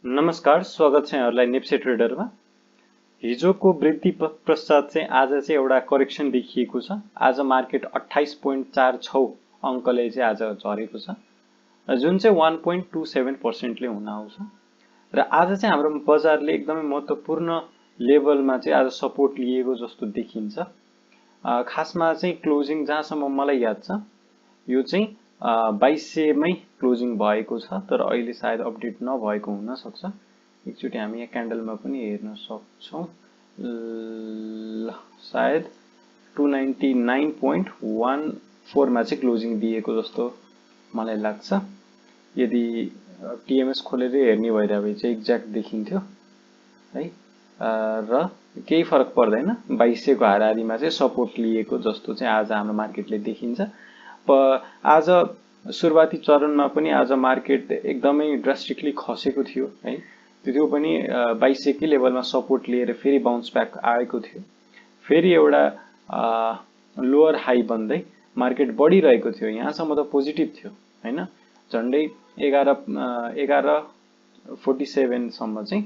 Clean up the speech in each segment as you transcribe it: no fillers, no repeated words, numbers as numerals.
नमस्कार, स्वागत छ यहाँहरुलाई नेप्से ट्रेडरमा। हिजोको वृद्धि पश्चात चाहिँ आज चाहिँ एउटा करेक्सन देखिएको छ। आज मार्केट 28.46 अंकले चाहिँ आज झरेको छ, जुन चाहिँ 1.27% ले हुन आउँछ। र आज चाहिँ हाम्रो बजारले एकदमै महत्त्वपूर्ण लेभलमा चाहिँ आज सपोर्ट लिएको जस्तो देखिन्छ। खासमा चाहिँ क्लोजिङ जहाँसम्म मलाई याद छ यो चाहिँ 2200 मै क्लोजिङ भएको छ, तर अहिले सायद अपडेट नभएको हुन सक्छ। एकचोटी हामी यहाँ क्यान्डलमा पनि हेर्न सक्छौं। सायद 299.14 मा चाहिँ क्लोजिङ दिएको जस्तो मलाई लाग्छ। यदि टीएमएस खोलेर हेर्ने भइरहे चाहिँ एक्ज्याक्ट देखिन्थ्यो है। र केही फरक पर्दैन, 2200 को हाराहारीमा चाहिँ सपोर्ट लिएको जस्तो चाहिँ आज हाम्रो मार्केटले देखिन्छ। आज सुरुवाती चरणमा पनि आज मार्केट एकदमै ड्रास्टिकली खसेको थियो है। त्यो पनि 2200 को लेभलमा सपोर्ट लिएर फेरि बाउन्स ब्याक आएको थियो। फेरि एउटा लोअर हाई बन्दै मार्केट बढिरहेको थियो। यहाँसम्म त पोजिटिभ थियो हैन। झन्डै 11:47 सम्म चाहिँ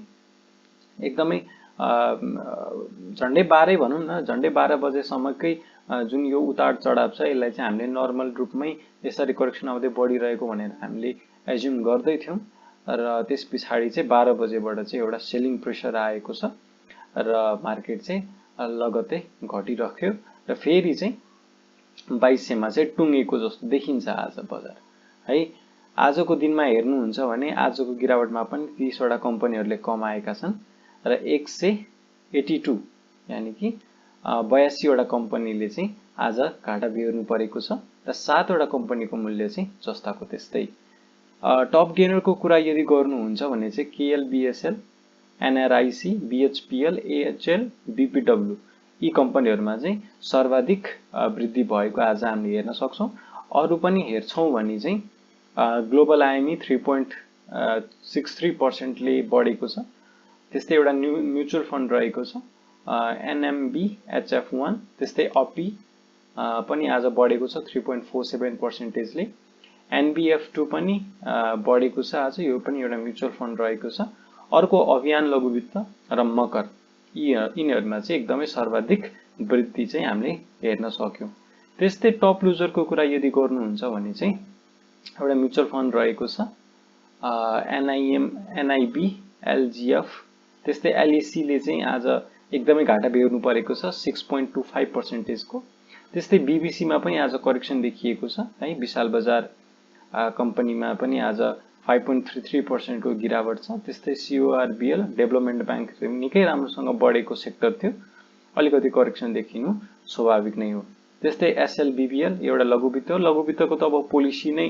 एकदमै झन्डै 12 भनौं न, झन्डै 12 बजेसम्मकै जुन यो उतार चढाव छ यसलाई चाहिँ हामीले नर्मल रूपमै यसरी करेक्सन आउँदै बढिरहेको भनेर हामीले एज्युम गर्दै थियौं। र त्यसपछि चाहिँ 12 बजेबाट चाहिँ एउटा सेलिङ प्रेसर आएको छ र मार्केट चाहिँ लगत्तै घटिरह्यो र फेरि चाहिँ 2200 मा चाहिँ टुङ्गेको जस्तो देखिन्छ आज बजार है। आजको दिनमा हेर्नुहुन्छ भने आजको गिरावटमा पनि 30 वटा कम्पनीहरुले कमाएका छन् र 182 यानी कि 82 वटा कम्पनीले चाहिँ आज घाटा बेहोर्नु परेको छ र 7 वटा कम्पनीको मूल्य चाहिँ जस्ताको त्यस्तै। टप गेनरको कुरा यदि गर्नुहुन्छ भने चाहिँ केएल, बीएसएल, एनआरआईसी, बीएचपीएल, एएचएल, बीपीडब्ल्यू यी कम्पनीहरुमा चाहिँ सर्वाधिक वृद्धि भएको आज हामीले हेर्न सक्छौं। अरु पनि हेर्छौं भने चाहिँ ग्लोबल आईएमई 3.63% ले बढेको छ। त्यस्तै एउटा म्युचुअल फन्ड रहेको छ एनएमबी एचएफ1, त्यस्तै अपी पनि आज बढेको छ 3.47% ले। एनबीएफ2 पनि बढेको छ आज, यो पनि एउटा म्युचुअल फन्ड रहेको छ। अर्को अभियान लघु वित्त र मकर यिनीहरुमा चाहिँ एकदमै सर्वाधिक वृद्धि चाहिँ हामीले हेर्न सक्यौं। त्यस्तै टप लुजरको कुरा यदि गर्नुहुन्छ भने चाहिँ एउटा म्युचुअल फन्ड रहेको छ एनआईएम, एनआईबी, एलजीएफ, त्यस्तै एलएसी ले चाहिँ आज एकदमै घाटा बेहोर्नु परेको छ 6.25% को। त्यस्तै बीबीसी मा पनि आज करेक्सन देखिएको छ है। विशाल बजार कम्पनीमा पनि आज 5.33% को गिरावट छ। त्यस्तै सीओआरबीएल डेभलपमेन्ट बैंक निकै राम्रोसँग बढेको सेक्टर थियो, अलिकति करेक्सन देखिनु स्वाभाविक नै हो। त्यस्तै एसएलबीबीएल एउटा लघु वित्त हो। लघु वित्तको त अब पोलिसी नै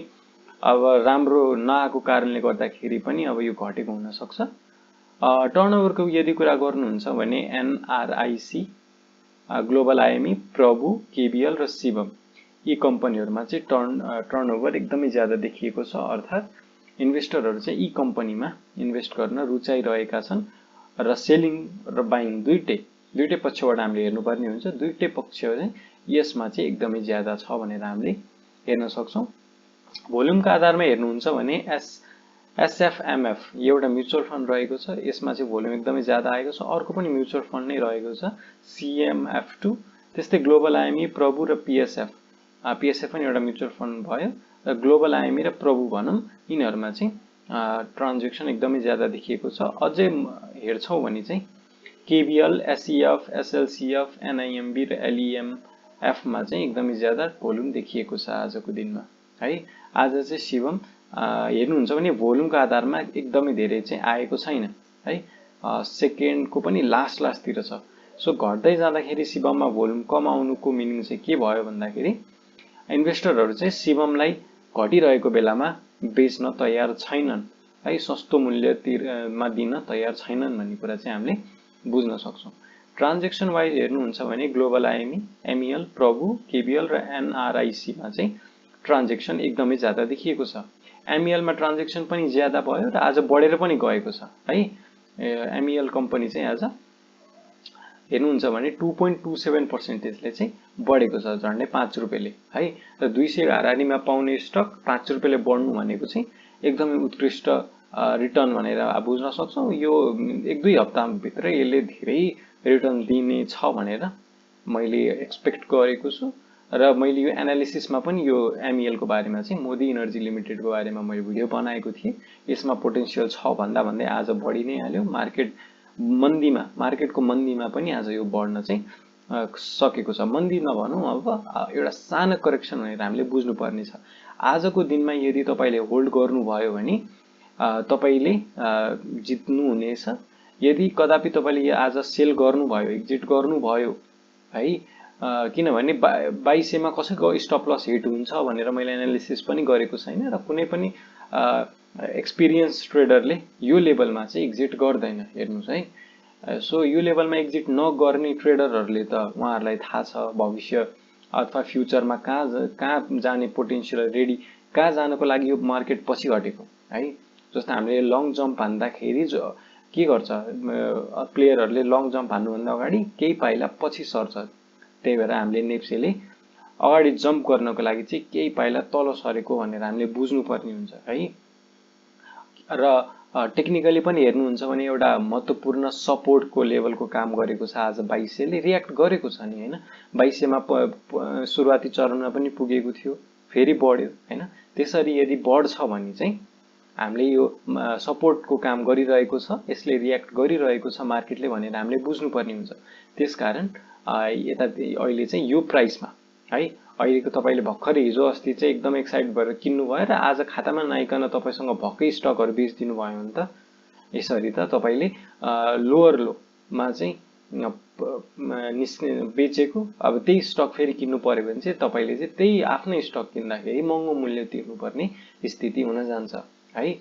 अब राम्रो नआएको कारणले गर्दाखेरि पनि अब यो घटेको हुन सक्छ। टर्नओभरको यदि कुरा गर्नुहुन्छ भने एनआरआईसी, ग्लोबल आईएमई, प्रभु, केबीएल र शिवम यी कम्पनीहरुमा चाहिँ टर्नओभर एकदमै ज्यादा देखिएको छ। अर्थात इन्भेस्टरहरु चाहिँ यी कम्पनीमा इन्भेस्ट गर्न रुचाइरहेका छन् र सेलिङ र बाइङ दुईटै पक्षबाट हामीले हेर्नुपर्ने हुन्छ। दुईटै पक्ष चाहिँ यसमा चाहिँ एकदमै ज्यादा छ भनेर हामीले हेर्न सक्छौं। भोल्युमको आधारमा हेर्नुहुन्छ भने एसएफएमएफ एउटा म्युचुअल फन्ड रहेको छ, यसमा चाहिँ भोल्युम एकदमै ज्यादा आएको छ। अर्को पनि म्युचुअल फन्ड नै रहेको छ सीएमएफ2, त्यस्तै ग्लोबल आईएमई, प्रभु र पीएसएफ पनि एउटा म्युचुअल फन्ड भयो र ग्लोबल आईएमई र प्रभु भनौं यिनीहरुमा चाहिँ ट्रान्ज्याक्सन एकदमै ज्यादा देखिएको छ। अझै हेर्छौं भने चाहिँ केबीएल, एसईएफ, एसएलसीएफ, एनआईएमबी र एलईएमएफ मा चाहिँ एकदमै ज्यादा भोल्युम देखिएको छ आजको दिनमा है। आज चाहिँ शिवम हेर्नुहुन्छ भने भोल्युमको आधारमा एकदमै धेरै चाहिँ आएको छैन है। सेकेन्डको पनि लास्टतिर छ। सो घट्दै जाँदाखेरि शिवममा भोल्युम कम आउनुको मिनिङ चाहिँ के भयो भन्दाखेरि इन्भेस्टरहरु चाहिँ शिवमलाई घटिरहेको बेलामा बेच्न तयार छैनन् है, सस्तो मूल्यमा दिन तयार छैनन् भन्ने कुरा चाहिँ हामीले बुझ्न सक्छौं। ट्रान्ज्याक्सन वाइज हेर्नुहुन्छ भने ग्लोबल आईएमई, एमईएल, प्रभु, केबीएल र एनआरआईसी मा चाहिँ ट्रान्ज्याक्सन एकदमै ज्यादा देखिएको छ। एमईएल मा ट्रान्ज्याक्सन पनि ज्यादा भयो र आज बढेर पनि गएको छ है। एमईएल कम्पनी चाहिँ आज हेर्नुहुन्छ भने 2.27% ले चाहिँ बढेको छ, झन्डै 5 रुपैयाँले है। र 200 हाराहारीमा पाउने स्टक 5 रुपैयाँले बढ्नु भनेको चाहिँ एकदमै उत्कृष्ट रिटर्न भनेर बुझ्न सक्छौँ। यो 1-2 हप्ताभित्र यसले धेरै रिटर्न दिने छ भनेर मैले एक्सपेक्ट गरेको छु र मैले यो एनालिसिसमा पनि यो MEL को बारेमा चाहिँ मोदी इनर्जी लिमिटेडको बारेमा मैले भिडियो बनाएको थिएँ। यसमा पोटेन्शियल छ भन्दै आज बढी नै हाल्यो। मार्केटको मन्दीमा पनि आज यो बढ्न चाहिँ सकेको छ। मन्दी नभनौँ, अब एउटा सानो करेक्सन भनेर हामीले बुझ्नुपर्ने छ। आजको दिनमा यदि तपाईले होल्ड गर्नुभयो भने तपाईले जित्नु हुनेछ। यदि कदापि तपाईले आज सेल गर्नुभयो, एक्जिट गर्नुभयो है, किनभने 2200 मा कसैको स्टप लस हिट हुन्छ भनेर मैले एनालिसिस पनि गरेको छैन र कुनै पनि एक्सपिरियन्स ट्रेडरले यो लेभलमा चाहिँ एक्जिट गर्दैन। हेर्नुस् है, सो यो लेभलमा एक्जिट नगर्ने ट्रेडरहरूले त उहाँहरूलाई थाहा छ भविष्य अथवा फ्युचरमा कहाँ जाने पोटेन्शियल रेडी, कहाँ जानको लागि यो मार्केट पछि घटेको है। जस्तो हामीले लङ जम्प हान्दाखेरि के गर्छ, प्लेयरहरूले लङ जम्प हान्नुभन्दा अगाडि केही पाइला पछि सर्छ। त्यही भएर हामीले नेप्सेले अगाडि जम्प गर्नको लागि चाहिँ केही पाइला तल सरेको भनेर हामीले बुझ्नुपर्ने हुन्छ है। र टेक्निकली पनि हेर्नुहुन्छ भने एउटा महत्त्वपूर्ण सपोर्टको लेभलको काम गरेको छ। आज 2200 ले रियाक्ट गरेको छ नि हैन। 2200 मा सुरुवाती चरणमा पनि पुगेको थियो, फेरि बढ्यो हैन। त्यसरी यदि बढ्छ भने चाहिँ हामीले यो सपोर्टको काम गरिरहेको छ, यसले रियाक्ट गरिरहेको छ मार्केटले भनेर हामीले बुझ्नुपर्ने हुन्छ। त्यसकारण यता अहिले चाहिँ यो प्राइसमा है, अहिलेको तपाईले भर्खरै हिजो अस्ति चाहिँ एकदम एक्साइट भएर किन्नु भयो र आज खातामा नआइकन तपाईसँग भक्कै स्टकहरु बेच्दिनु भयो भने त यसरी त तपाईले लोअर लोमा चाहिँ बेचेको अब त्यही स्टक फेरि किन्नु पर्यो भने चाहिँ तपाईले चाहिँ त्यही आफ्नै स्टक किन्दाखेरि महँगो मूल्य तिर्नुपर्ने स्थिति हुन जान्छ है।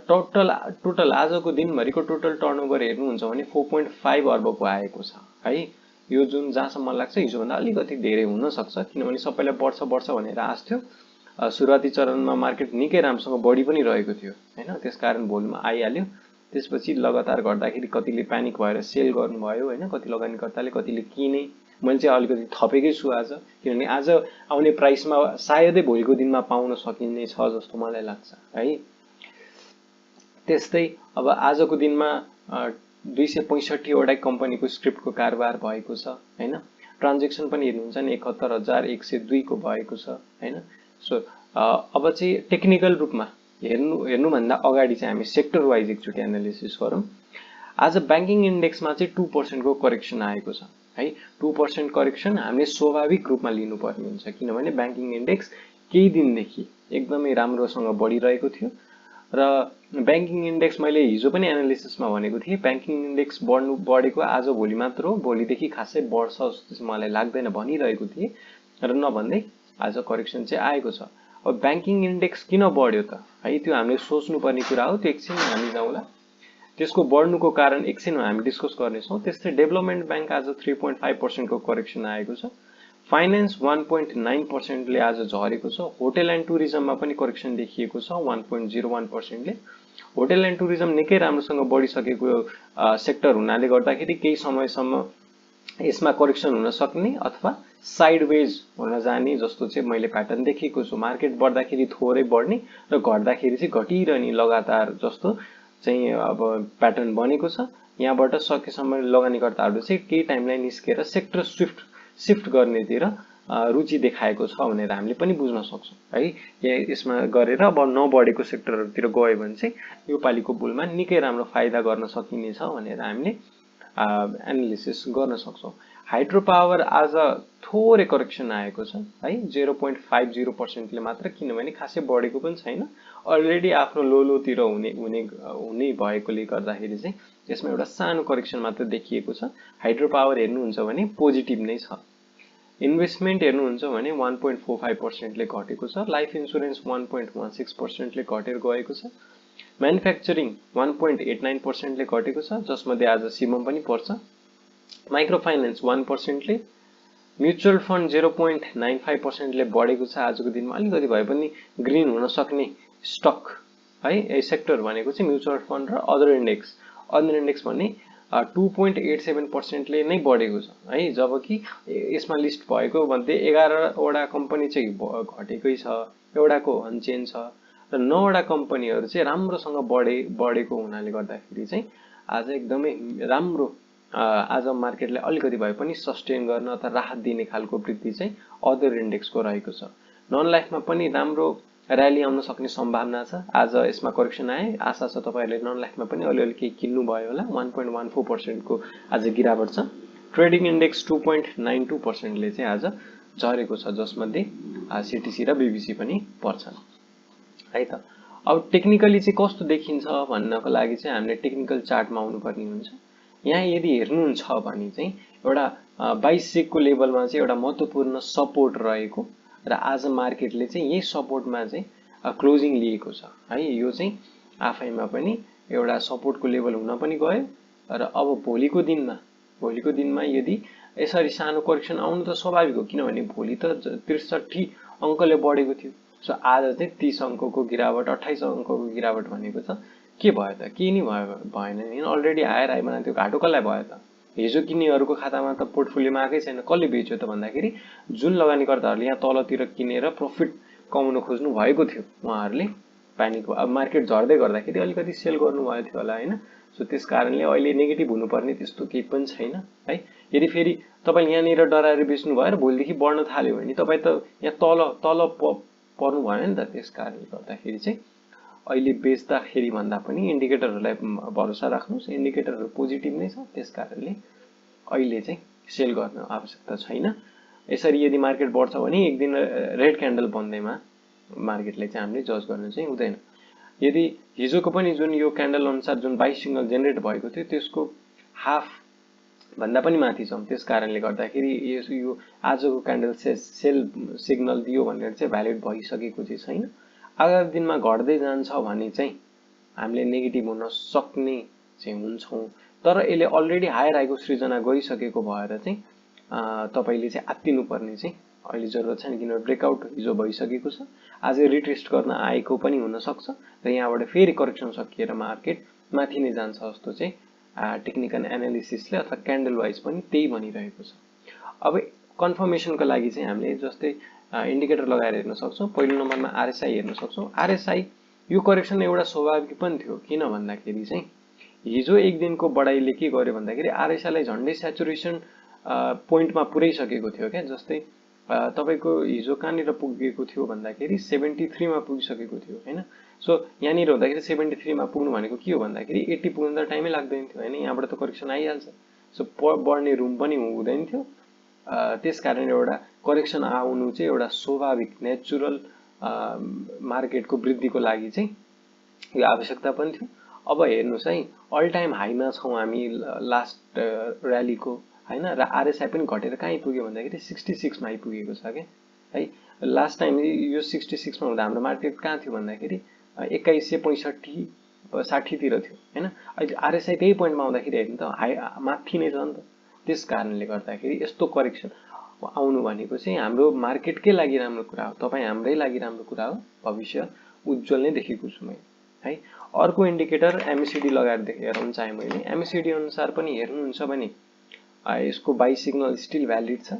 टोटल आजको दिनभरिको टोटल टर्नओभर हेर्नुहुन्छ भने 4.5 अर्बको आएको छ है। यो जुन जहाँसम्म लाग्छ हिजोभन्दा अलिकति धेरै हुन सक्छ, किनभने सबैलाई बढ्छ भनेर आश थियो। सुरुवाती चरणमा मार्केट निकै राम्रोसँग बढी पनि रहेको थियो हैन, त्यसकारण भोल्युम आइहाल्यो। त्यसपछि लगातार घट्दाखेरि कतिले प्यानिक भएर सेल गर्नुभयो हैन, कति लगानीकर्ताले, कतिले किने। मैले चाहिँ अलिकति थपेकै छु आज, किनभने आज आउने प्राइसमा सायदै भोलिको दिनमा पाउन सकिने छ जस्तो मलाई लाग्छ है। त्यस्तै अब आजको दिनमा 265 वटा कम्पनीको स्क्रिप्टको कारोबार भएको छ हैन। ट्रान्ज्याक्सन पनि हेर्नुहुन्छ नि 71,102 को भएको छ हैन। सो अब चाहिँ टेक्निकल रूपमा हेर्नु भन्दा अगाडि चाहिँ हामी सेक्टर वाइज एकचोटि एनालिसिस गरौँ। आज बैंकिङ इन्डेक्समा चाहिँ 2% को करेक्सन आएको छ है। 2% करेक्सन हामीले स्वाभाविक रूपमा लिनुपर्ने हुन्छ, किनभने बैंकिङ इन्डेक्स केही दिनदेखि एकदमै राम्रोसँग बढिरहेको थियो र बैंकिङ इन्डेक्स मैले हिजो पनि एनालिसिसमा भनेको थिएँ, बैंकिङ इन्डेक्स बढेको आज भोलि मात्र हो, भोलिदेखि खासै बढ्छ जस्तो चाहिँ मलाई लाग्दैन भनिरहेको थिएँ र नभन्दै आज करेक्सन चाहिँ आएको छ। अब बैंकिङ इन्डेक्स किन बढ्यो त है, त्यो हामीले सोच्नुपर्ने कुरा हो। त्यो एकछिनमा हामी जाउँला, त्यसको बढ्नुको कारण एकछिनमा हामी डिस्कस गर्नेछौँ। त्यस्तै डेभलपमेन्ट बैंक आज 3.5% को करेक्सन आएको छ। फाइनान्स 1.9% ले आज झरेको छ। होटल एन्ड टुरिज्ममा पनि करेक्सन देखिएको छ 1.01% ले। होटल एन्ड टुरिज्म निकै राम्रोसँग बढिसकेको सेक्टर हुनाले गर्दाखेरि केही समयसम्म यसमा करेक्सन हुन सक्ने अथवा साइडवेज हुन जाने जस्तो चाहिँ मैले प्याटर्न देखेको छु। मार्केट बढ्दाखेरि थोरै बढ्ने र घट्दाखेरि चाहिँ घटिरहने लगातार जस्तो चाहिँ अब प्याटर्न बनेको छ। यहाँबाट सकेसम्म लगानीकर्ताहरू चाहिँ केही टाइमलाई निस्केर सेक्टर शिफ्ट गर्नेतिर रुचि देखाएको छ भनेर हामीले पनि बुझ्न सक्छौं है। यसमा गरेर अब नबढेको सेक्टरहरुतिर गयो भने चाहिँ यो पालिको बुलमा निकै राम्रो फाइदा गर्न सकिने छ भनेर हामीले एनालिसिस गर्न सक्छौं। हाइड्रो पावर आज थोरै करेक्सन आएको छ है, 0.50% ले मात्र, किनभने खासै बढेको पनि छैन। अलरेडी आफ्नो लोतिर हुने भएकोले गर्दाखेरि चाहिँ यसमा एउटा सानो करेक्सन मात्र देखिएको छ। हाइड्रो पावर हेर्नुहुन्छ भने पोजिटिभ नै छ। इन्भेस्टमेन्ट हेर्नुहुन्छ भने 1.45% ले घटेको छ। लाइफ इन्स्योरेन्स 1.16% ले घटेर गएको छ। म्यानुफ्याक्चरिङ 1.89% ले घटेको छ, जसमध्ये आज सिमम पनि पर्छ। माइक्रो फाइनान्स 1% ले, म्युचुअल फन्ड 0.95% ले बढेको छ। आजको दिनमा अलिकति भए पनि ग्रीन हुन सक्ने स्टक है, यो सेक्टर भनेको चाहिँ म्युचुअल फन्ड र अदर इन्डेक्स भन्ने 2.87% ले नै बढेको छ है। जबकि यसमा लिस्ट भएको मध्ये 11 वटा कम्पनी चाहिँ घटेकै छ, एउटाको अनचेन्ज छ र 9 वटा कम्पनीहरु चाहिँ राम्रोसँग बढेको हुनाले गर्दाखेरि चाहिँ आज एकदमै राम्रो आज मार्केटले अलिकति भए पनि सस्टेन गर्न अथवा राहत दिने खालको वृद्धि चाहिँ अदर इन्डेक्सको रहेको छ। नन लाइफमा पनि राम्रो र्याली आउन सक्ने सम्भावना छ। आज यसमा करेक्सन आए, आशा छ तपाईहरुले नन लाइफमा पनि अलिअलि केही किन्नु भयो होला। 1.14% को आज गिरावट छ। ट्रेडिङ इन्डेक्स 2.92% ले चाहिँ आज झरेको छ, जसमध्ये सीटीसी र बीबीसी पनि पर्छन् है त। अब टेक्निकली चाहिँ कस्तो देखिन्छ भन्नको लागि चाहिँ हामीले टेक्निकल चार्टमा आउनुपर्ने हुन्छ। यहाँ यदि हेर्नुहुन्छ भने चाहिँ एउटा 2200 को लेभलमा चाहिँ एउटा महत्त्वपूर्ण सपोर्ट रहेको र आज मार्केटले चाहिँ यही सपोर्टमा चाहिँ क्लोजिङ लिएको छ है। यो चाहिँ आफैमा पनि एउटा सपोर्टको लेभल हुन पनि गयो र अब भोलिको दिनमा यदि यसरी सानो करेक्सन आउनु त स्वाभाविक हो, किनभने भोलि त 63 अंकले बढेको थियो। सो आज चाहिँ 30 अंकको गिरावट, 28 अंकको गिरावट भनेको छ। के भयो त? के नि भएन नि, अलरेडी हायर हाई बनाएको थियो। घाटो कसलाई भयो त? हिजो किन्नेहरुको खातामा त पोर्टफोलियोमा आकै छैन। कसले बेच्यो त भन्दाखेरि जुन लगानीकर्ताहरुले यहाँ तलतिर किनेर प्रफिट कमाउन खोज्नु भएको थियो, उहाँहरुले प्यानिक अब मार्केट झर्दै गर्दाखेरि अलिकति सेल गर्नु भयो थियो होला हैन। सो त्यसकारणले अहिले नेगेटिभ हुनुपर्ने त्यस्तो केही पनि छैन है। यदि फेरि तपाई यहाँनिर डराएर बेच्नु भयो र भोलिदेखि बढ्न थाल्यो भने तपाई त यहाँ तल पर्नु भयो नि त। त्यसकारणले गर्दाखेरि चाहिँ अहिले बेच्दाखेरि भन्दा पनि इन्डिकेटरहरुलाई भरोसा राख्नुस्। इन्डिकेटरहरु पोजिटिभ नै छ, त्यसकारणले अहिले चाहिँ सेल गर्न आवश्यकता छैन। यसरी यदि मार्केट बढ्छ भने एक दिन रेड क्यान्डल बन्दैमा मार्केटले चाहिँ हामीले जज गर्न चाहिँ हुँदैन। यदि हिजोको पनि जुन यो क्यान्डल अनुसार जुन 22 सिग्नल जेनेरेट भएको थियो त्यसको हाफ भन्दा पनि माथि छ। त्यसकारणले गर्दाखेरि यो आजको क्यान्डल सेल सिग्नल दियो भनेर चाहिँ भ्यालिड भइसकेको चाहिँ छैन। आगामी दिनमा घट्दै जान्छ भने चाहिँ हामीले नेगेटिभ हुन सक्ने चाहिँ हुन्छौं। तर यसले अलरेडी हायर हाईको सृजना गरिसकेको भएर चाहिँ तपाईले चाहिँ आत्तिनु पर्ने चाहिँ अहिले जरुरत छैन, किनभने ब्रेकआउट हिजो भइसकेको छ। आज रिटेस्ट गर्न आएको पनि हुन सक्छ र यहाँबाट फेरि करेक्सन सकिएर मार्केट माथि नै जान्छ जस्तो चाहिँ टेक्निकल एनालिसिसले अथवा क्यान्डल वाइज पनि त्यही भनिरहेको छ। अब कन्फर्मेसनको लागि चाहिँ हामीले जस्तै इन्डिकेटर लगाएर हेर्न सक्छौं। पहिलो नम्बरमा आरएसआई हेर्न सक्छौं। आरएसआई यो करेक्सन एउटा स्वाभाविक पनि थियो, किन भन्दाखेरि चाहिँ हिजो एक दिनको बढाइले के गर्यो भन्दाखेरि आरएसआई लाई झन्डै स्याचुरेसन पोइन्टमा पुर्याइसकेको थियो क्या। जस्तै तपाईको हिजो कहाँनिर पुगेको थियो भन्दाखेरि 73 मा पुगिसकेको थियो हैन। सो यहाँनिर हुँदाखेरि 73 मा पुग्नु भनेको के हो भन्दाखेरि 80 पुग्न त टाइमै लाग्दैन थियो हैन। यहाँबाट त करेक्सन आइहाल्छ। सो बढ्ने रुम पनि हुँदैन थियो। त्यसकारण एउटा करेक्सन आउनु चाहिँ एउटा स्वाभाविक नेचुरल मार्केटको वृद्धिको लागि चाहिँ यो आवश्यकता पनि थियो। अब हेर्नुस् है, अल टाइम हाईमा छौं हामी लास्ट र्यालीको हैन, र आरएसआई पनि घटेर कहाँ पुग्यो भन्दाखेरि 66 मा आइपुगेको छ के है। लास्ट टाइम यो 66 मा हुँदा हाम्रो मार्केट कहाँ थियो भन्दाखेरि 2165 60 तिर थियो हैन। अहिले आरएसआई त्यही पोइन्टमा आउँदाखेरि हेर्नु त हाई माथि नै छ नि त। त्यसकारणले गर्दाखेरि यस्तो करेक्सन आउनु भनेको चाहिँ हाम्रो मार्केटकै लागि राम्रो कुरा हो, तपाई हाम्रै लागि राम्रो कुरा हो। भविष्य उज्जवल नै देखेको छु मैले है। अर्को इन्डिकेटर एमएसीडी लगाएर हेराउन चाहे मैले। एमएसीडी अनुसार पनि हेर्नुहुन्छ भने यसको बाइ सिग्नल स्टिल भ्यालिड छ।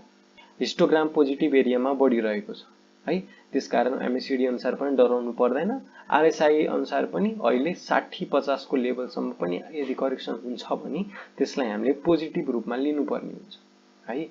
हिस्टोग्राम पोजिटिभ एरियामा बढिरहेको छ है। त्यसकारण एमएसीडी अनुसार पनि डराउनु पर्दैन। आरएसआई अनुसार पनि अहिले 60-50 को लेभलसम्म पनि यदि करेक्सन हुन्छ भने त्यसलाई हामीले पोजिटिभ रूपमा लिनुपर्ने हुन्छ है।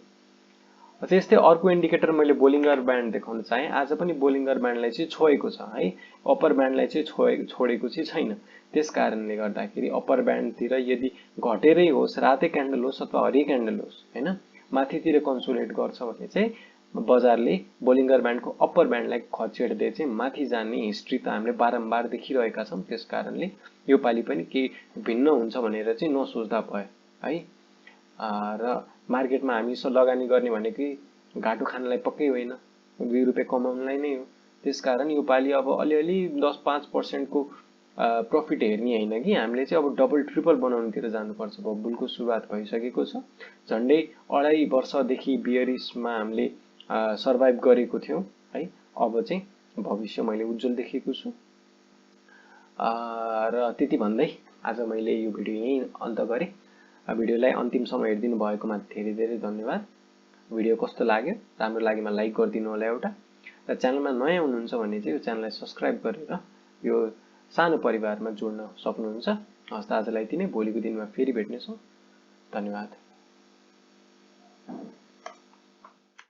त्यस्तै अर्को इन्डिकेटर मैले बोलिङ्गर ब्यान्ड देखाउन चाहे। आज पनि बोलिङ्गर ब्यान्डलाई चाहिँ छोएको छ है। अप्पर ब्यान्डलाई चाहिँ छोडेको चाहिँ छैन। त्यसकारणले गर्दाखेरि अप्पर ब्यान्डतिर यदि घटेरै होस्, रातै क्यान्डल होस् अथवा हरियो क्यान्डल होस् हैन, माथितिर कन्सोलिडेट गर्छ भने चाहिँ बजारले बोलिङ्गर ब्यान्डको अप्पर ब्यान्डलाई खचेड्दै चाहिँ माथि जाने हिस्ट्री त हामीले बारम्बार देखिरहेका छौं। त्यसकारणले यो पाली पनि के भिन्न हुन्छ भनेर चाहिँ नसोच्दा भयो है। र मार्केटमा हामी लगानी गर्ने भनेको घाटो खानलाई पक्कै होइन, 2 रुपैयाँ कमाउनलाई नै हो। त्यसकारण यो पाली अब अलिअलि 10-5% को प्रफिट हेर्ने हैन कि हामीले चाहिँ अब डबल ट्रिपल बनाउनुतिर जानुपर्छ। बबुलको सुरुवात भइसकेको छ। झन्डै 2.5 वर्षदेखि बियरिशमा हामीले सर्भाइभ गरेको थियौं है। अब चाहिँ भविष्य मैले उज्जवल देखेको छु। र त्यति भन्दै आज मैले यो भिडियो यही अन्त गरे। भिडियोलाई अन्तिमसम्म हेरिदिनु भएकोमा धेरै धेरै धन्यवाद। भिडियो कस्तो लाग्यो, राम्रो लागेमा लाइक गरिदिनु होला एउटा, र च्यानलमा नयाँ हुनुहुन्छ भने चाहिँ यो च्यानललाई सब्स्क्राइब गरेर यो सानो परिवारमा जोड्न सक्नुहुन्छ। हस् त आजलाई यति नै, भोलिको दिनमा फेरि भेट्नेछौँ। धन्यवाद।